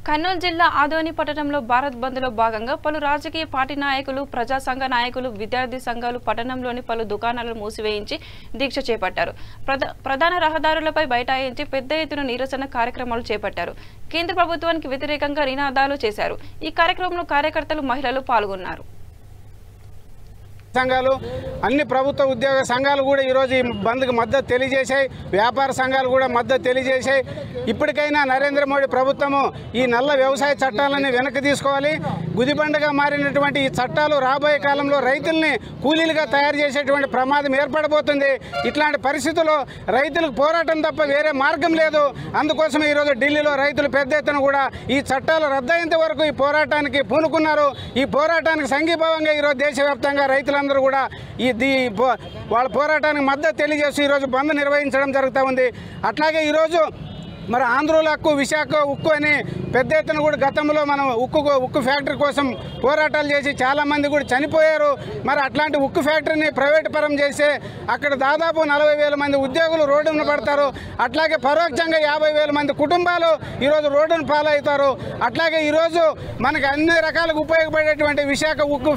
కర్నూలు జిల్లా ఆదోని పట్టణంలో భారత్ బంద్లో భాగంగా పలు రాజకీయ పార్టీ నాయకులు, ప్రజా సంఘ నాయకులు, విద్యార్థి సంఘాలు పట్టణంలోని పలు దుకాణాలను మూసివేయించి దీక్ష చేపట్టారు. ప్రధాన రహదారులపై బైఠాయించి పెద్ద ఎత్తున నిరసన కార్యక్రమాలు చేపట్టారు. కేంద్ర ప్రభుత్వానికి వ్యతిరేకంగా నినాదాలు చేశారు. ఈ కార్యక్రమంలో కార్యకర్తలు, మహిళలు పాల్గొన్నారు. సంఘాలు అన్ని ప్రభుత్వ ఉద్యోగ సంఘాలు కూడా ఈరోజు ఈ బంద్కు మద్దతు తెలియజేశాయి. వ్యాపార సంఘాలు కూడా మద్దతు తెలియజేశాయి. ఇప్పటికైనా నరేంద్ర మోడీ ప్రభుత్వము ఈ నల్ల వ్యవసాయ చట్టాలని వెనక్కి తీసుకోవాలి. గుదిబండగా మారినటువంటి ఈ చట్టాలు రాబోయే కాలంలో రైతుల్ని కూలీలుగా తయారు చేసేటువంటి ప్రమాదం ఏర్పడబోతుంది. ఇట్లాంటి పరిస్థితుల్లో రైతులకు పోరాటం తప్ప వేరే మార్గం లేదు. అందుకోసం ఈరోజు ఢిల్లీలో రైతులు పెద్ద ఎత్తున కూడా ఈ చట్టాలు రద్దయ్యేంత వరకు ఈ పోరాటానికి పూనుకున్నారు. ఈ పోరాటానికి సంఘీభావంగా ఈరోజు దేశవ్యాప్తంగా రైతులందరూ కూడా వాళ్ళ పోరాటానికి మద్దతు తెలియజేస్తూ ఈరోజు బంద్ నిర్వహించడం జరుగుతూ ఉంది. అట్లాగే ఈరోజు మరి ఆంధ్రుల హక్కు, విశాఖ ఉక్కు అని పెద్ద ఎత్తున కూడా గతంలో మనం ఉక్కు ఫ్యాక్టరీ కోసం పోరాటాలు చేసి చాలామంది కూడా చనిపోయారు. మరి అట్లాంటి ఉక్కు ఫ్యాక్టరీని ప్రైవేట్ పరం చేస్తే అక్కడ దాదాపు 40,000 మంది ఉద్యోగులు రోడ్డున పడతారు. అట్లాగే పరోక్షంగా 50,000 మంది కుటుంబాలు ఈరోజు రోడ్డును పాలవుతారు. అట్లాగే ఈరోజు మనకు అన్ని రకాలుగా ఉపయోగపడేటువంటి విశాఖ ఉక్కు